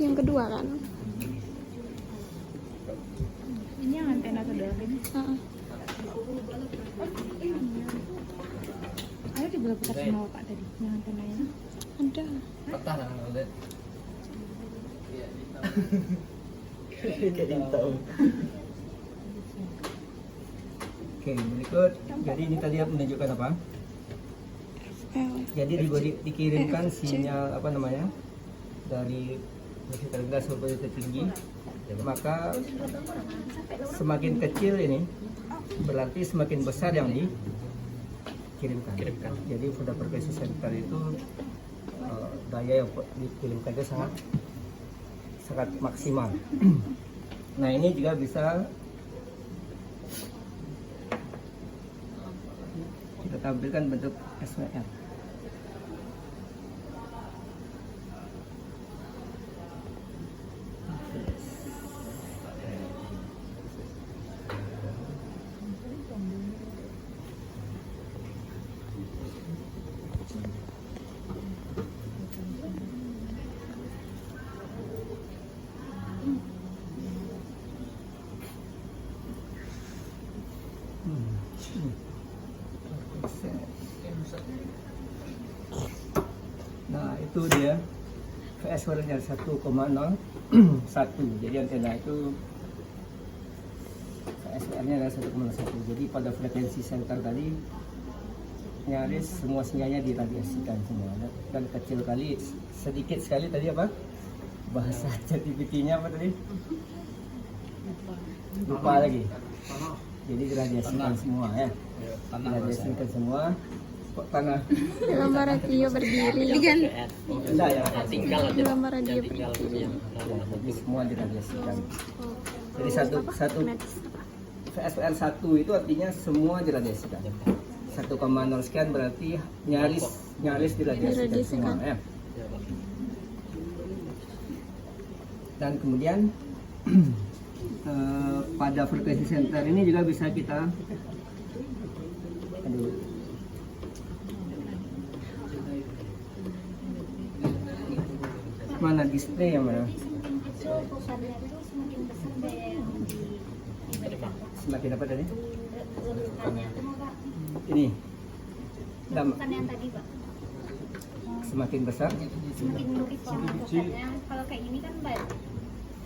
yang kedua kan. Ini yang antena saudara ini. Ayo dibelah putar sama Pak tadi, yang antenanya. Ada. Patah lah lihat. Kayak tahu. Oke, berikut. Jadi ini tadi menunjukkan apa? Jadi dikirimkan sinyal apa namanya dari posisi terendah ke posisi tertinggi. Maka semakin kecil ini berarti semakin besar yang dikirimkan. Jadi pada frekuensi center itu daya yang dikirimkan itu sangat maksimal. Nah ini juga bisa kita tampilkan bentuk SWR. Nah itu dia VSWR-nya 1,01. Jadi antena itu VSWR-nya adalah 1,01. Jadi pada frekuensi center tadi nyaris semua sinyalnya diradiasikan semua, dan kecil kali, sedikit sekali tadi apa bahasa ChatGPT-nya apa tadi, lupa lagi. Jadi diradiasikan semua ya, diradiasikan semua. Kok tanah? Lama radio berdiri. Enggak ya, Lama radio berdiri. jadi semua diradiasikan. Jadi satu VSWR 1 itu artinya semua diradiasikan. 1,0 sekian berarti nyaris diradiasikan semua ya. Dan kemudian pada frekuensi center ini juga bisa kita mana display yang mana? Semakin apa tadi? Ini. Bukan yang tadi, Pak. Semakin besar? Semakin kecil lakukannya. Kalau kayak gini kan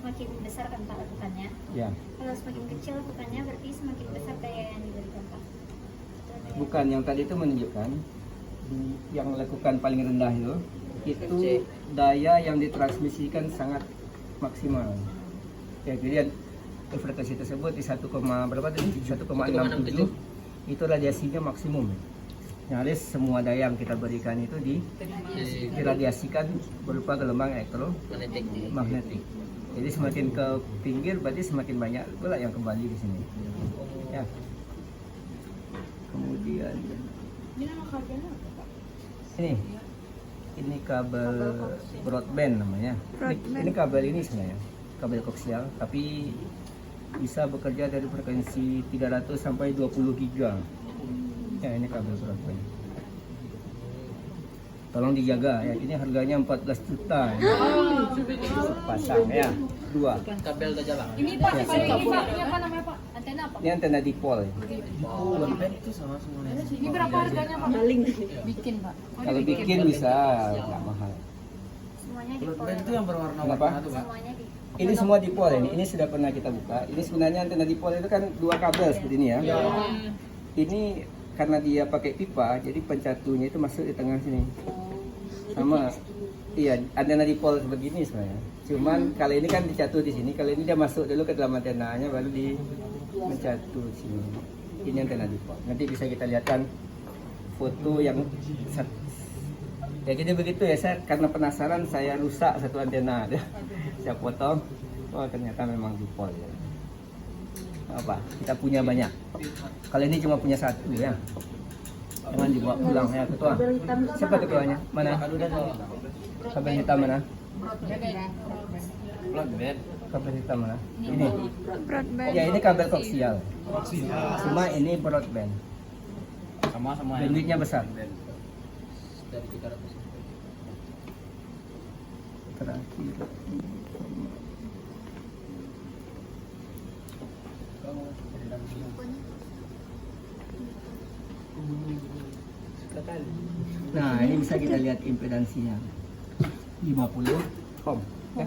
semakin besar kan Pak lakukannya. Ya. Kalau semakin kecil lakukannya berarti semakin besar daya yang diberikan Pak. Bukan, yang tadi itu menunjukkan yang lakukan paling rendah itu daya yang ditransmisikan sangat maksimal. Ya, jadi frekuensi tersebut di 1,67 itu radiasinya maksimum. Nyaris semua daya yang kita berikan itu diradiasikan berupa gelombang elektromagnetik. Jadi semakin ke pinggir berarti semakin banyak pula yang kembali di sini. Ya. Kemudian Ini nama kabelnya apa Pak? ini kabel broadband namanya. Ini kabel ini sebenarnya kabel koaksial, tapi bisa bekerja dari frekuensi 300 sampai 20 giga. Ya, ini kabel broadband. Tolong dijaga ya. Ini harganya 14 juta. Ya. Pasang ya. 2. Kabel udah jalan. Ini Pak, ini apa namanya Pak? Antena apa? Ini antena dipol. Ya. Broadband itu sama semuanya. Ini berapa harganya Pak? Bikin Pak. Kalau bikin bisa nggak mahal. Semuanya di Broadband itu yang berwarna Kenapa? warna tuh, Pak. Semuanya di Ini semua dipol ini. Ini sudah pernah kita buka. Ini sebenarnya antena dipol itu kan 2 kabel seperti ini ya. Ini karena dia pakai pipa, jadi pencatunya itu masuk di tengah sini. Sama, iya, antena dipol sebegini sebenarnya. Cuman kali ini kan dicatu di sini. Kali ini dia masuk dulu ke dalam antenanya, baru mencatu di sini. Ini antena dipol. Nanti bisa kita lihatkan foto yang ya jadi begitu ya. Saya karena penasaran saya rusak satu antena. Saya potong. Oh ternyata memang dipol ya. Apa? Kita punya banyak. Kali ini cuma punya 1 ya. Jangan dibawa pulang ya ketua. Siapa ketuanya? Mana? Kabel hitam mana? Broadband. Kabel hitam mana? Ini. Broadband. Ya ini kabel koaksial. Cuma ini broadband. Sama Bandwidthnya besar. dari 300. terakhir. Nah, ini bisa kita lihat impedansinya 50 ohm. Ya.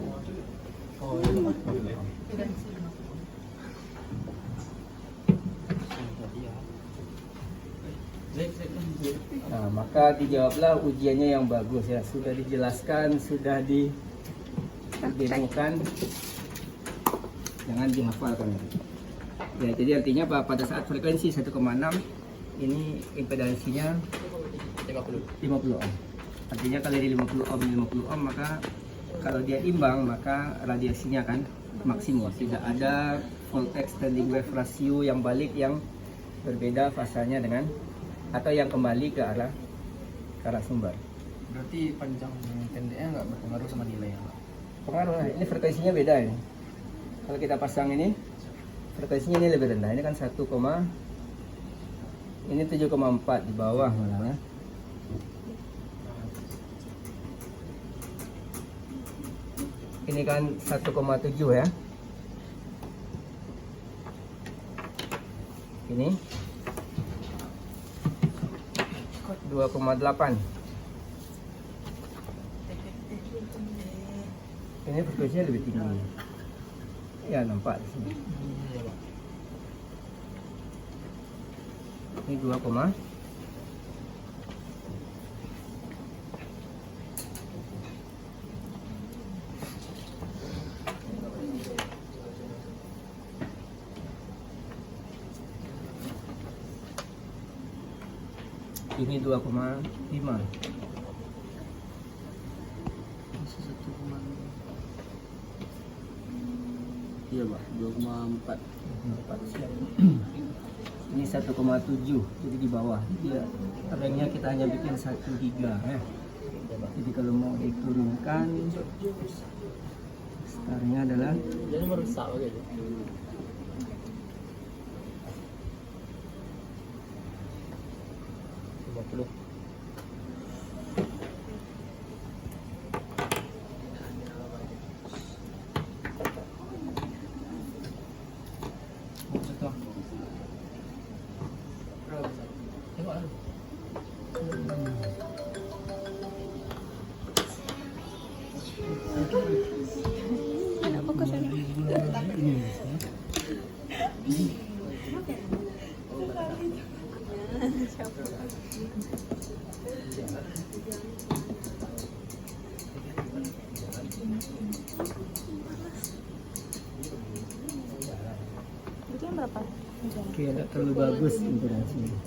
Nah, maka dijawablah ujiannya yang bagus ya. Sudah dijelaskan, sudah didemokan. Jangan dihafalkan. Ya, jadi artinya pada saat frekuensi 1,6 ini impedansinya 50 ohm. Artinya kalau dari 50 ohm maka kalau dia imbang maka radiasinya akan maksimum. Tidak ada voltage standing wave ratio yang balik yang berbeda fasanya dengan atau yang kembali ke arah sumber. Berarti panjang pendeknya nggak berpengaruh sama nilai ya, Pak? Pengaruh, nah, ini frekuensinya beda ini. Kalau kita pasang ini frekuensinya ini lebih rendah. Ini kan 1, ini 7,4 di bawah malah ya. Ini kan 1,7 ya. Ini 2,8. Ini frekuensinya lebih tinggi. Ya, nampak di sini. Ini 2, ini 2,5. Iya, Pak. 2,4. Ini 1,7, jadi di bawah. Dia rangnya kita hanya bikin 1 giga ya. Jadi kalau mau diturunkan, startnya adalah Jadi merusak begitu. Ada fokus ini. Itu yang berapa? oke, tidak terlalu bagus impedansinya.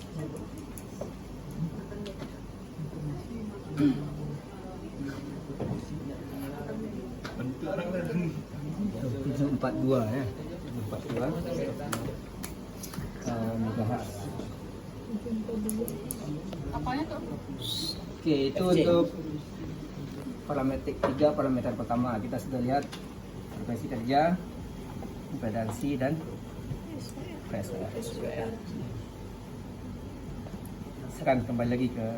Tujuh 42 ya, 42 megahertz. Apanya tuh? Oke, itu untuk parameter 3 parameter pertama. Kita sudah lihat frekuensi kerja, impedansi dan PSWR. Sekarang kembali lagi ke